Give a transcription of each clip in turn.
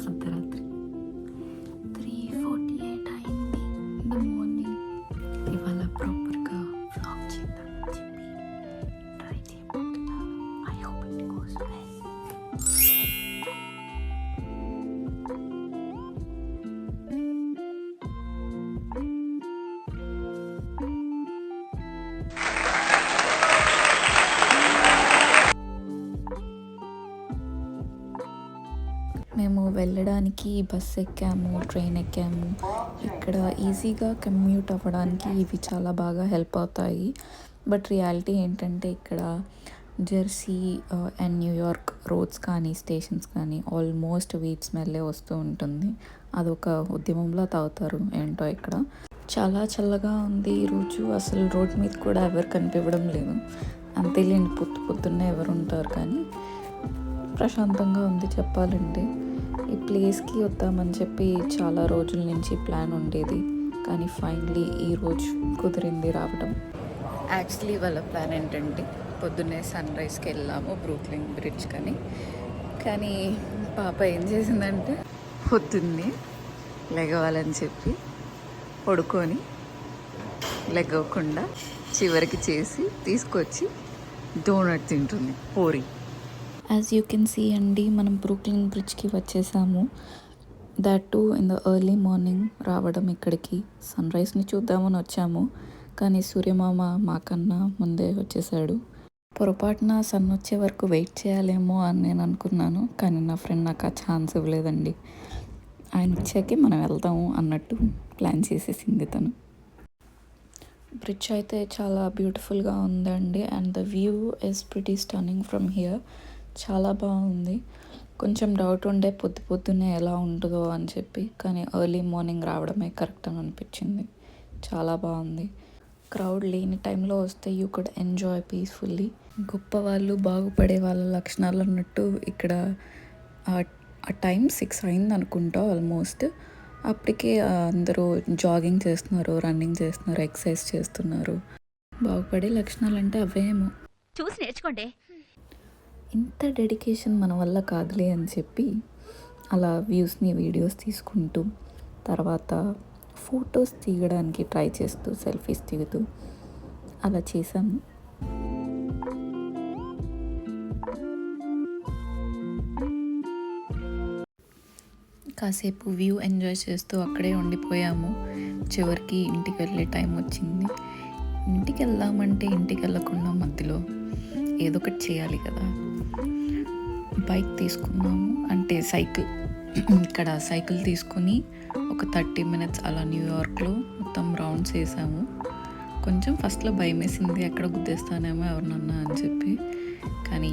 అర్ధరాత్రి 3:48 అయింది in the morning. ఇవాళ ప్రాపర్గా వ్లాగ్ చేద్దామని చెప్పి ట్రై చేయబోతున్నాను. I hope it goes well. మేము వెళ్ళడానికి బస్ ఎక్కాము, ట్రైన్ ఎక్కాము. ఇక్కడ ఈజీగా కమ్యూట్ అవ్వడానికి ఇవి చాలా బాగా హెల్ప్ అవుతాయి. బట్ రియాలిటీ ఏంటంటే ఇక్కడ జెర్సీ అండ్ న్యూయార్క్ రోడ్స్ కానీ స్టేషన్స్ కానీ ఆల్మోస్ట్ వీట్ స్మెల్లే వస్తూ ఉంటుంది. అదొక ఉద్యమంలో తాగుతారు ఏంటో ఇక్కడ. చాలా చల్లగా ఉంది ఈరోజు. అసలు రోడ్ మీద కూడా ఎవరు కనిపించడం లేదు. అంతేలేండి, పొద్దున్నే ఎవరు ఉంటారు, కానీ ప్రశాంతంగా ఉంది చెప్పాలంటే. ఈ ప్లేస్కి వద్దామని చెప్పి చాలా రోజుల నుంచి ప్లాన్ ఉండేది, కానీ ఫైనలీ ఈరోజు కుదిరింది రావడం. యాక్చువల్లీ వాళ్ళ ప్లాన్ ఏంటంటే పొద్దున్నే సన్ రైజ్కి వెళ్ళాము బ్రూక్లిన్ బ్రిడ్జ్ కానీ పాప ఏం చేసిందంటే పొద్దున్నే లెగవాలని చెప్పి పడుకొని లెగవకుండా చివరికి చేసి తీసుకొచ్చి డోనట్ తింటుంది Puri. As you can see అండి, మనం బ్రూక్లిన్ బ్రిడ్జ్కి వచ్చేసాము. That too in the early morning రావడం ఇక్కడికి. సన్ రైజ్ని చూద్దామని వచ్చాము, కానీ సూర్యమామ మాకన్నా ముందే వచ్చేసాడు. పొరపాటున సన్ వచ్చే వరకు వెయిట్ చేయాలేమో అని నేను అనుకున్నాను, కానీ నా ఫ్రెండ్ నాకు ఆ ఛాన్స్ ఇవ్వలేదండి. ఆయన వచ్చాకే మనం వెళ్తాము అన్నట్టు ప్లాన్ చేసేసింది తను. బ్రిడ్జ్ అయితే చాలా బ్యూటిఫుల్గా ఉందండి, and the view is pretty stunning from here. చాలా బాగుంది. కొంచెం డౌట్ ఉండే పొద్దున్నే ఎలా ఉంటుందో అని చెప్పి, కానీ ఎర్లీ మార్నింగ్ రావడమే కరెక్ట్ అని అనిపించింది. చాలా బాగుంది. క్రౌడ్ లేని టైంలో వస్తే యూ కుడ్ ఎంజాయ్ పీస్ఫుల్లీ. గొప్ప వాళ్ళు, బాగుపడే వాళ్ళ లక్షణాలు అన్నట్టు ఇక్కడ ఆ టైం 6 అయింది అనుకుంటా ఆల్మోస్ట్. అప్పటికే అందరూ జాగింగ్ చేస్తున్నారు, రన్నింగ్ చేస్తున్నారు, ఎక్సర్సైజ్ చేస్తున్నారు. బాగుపడే లక్షణాలు అంటే అవేమో. చూసి నేర్చుకోండి. ఇంత డెడికేషన్ మన వల్ల కాదులే అని చెప్పి అలా వ్యూస్ని వీడియోస్ తీసుకుంటూ, తర్వాత ఫొటోస్ తీయడానికి ట్రై చేస్తూ, సెల్ఫీస్ దిగుతూ అలా చేశాము. కాసేపు వ్యూ ఎంజాయ్ చేస్తూ అక్కడే ఉండిపోయాము. చివరికి ఇంటికి వెళ్ళే టైం వచ్చింది. ఇంటికి వెళ్దామంటే ఇంటికి వెళ్ళకుండా మధ్యలో ఏదో ఒకటి చేయాలి కదా. బైక్ తీసుకున్నాము, అంటే సైకిల్. ఇక్కడ సైకిల్ తీసుకుని ఒక 30 minutes అలా న్యూయార్క్లో మొత్తం రౌండ్స్ వేసాము. కొంచెం ఫస్ట్లో భయం వేసింది, ఎక్కడ గుద్దేస్తానేమో ఎవరినన్నా అని చెప్పి, కానీ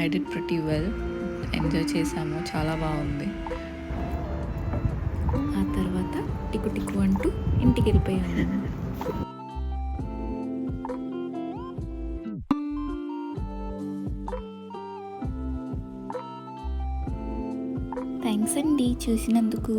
I did pretty well. Enjoy చేసాము, చాలా బాగుంది. ఆ తర్వాత టిక్కు టిక్కు అంటూ ఇంటికి వెళ్ళిపోయాము. థ్యాంక్స్ అండి చూసినందుకు.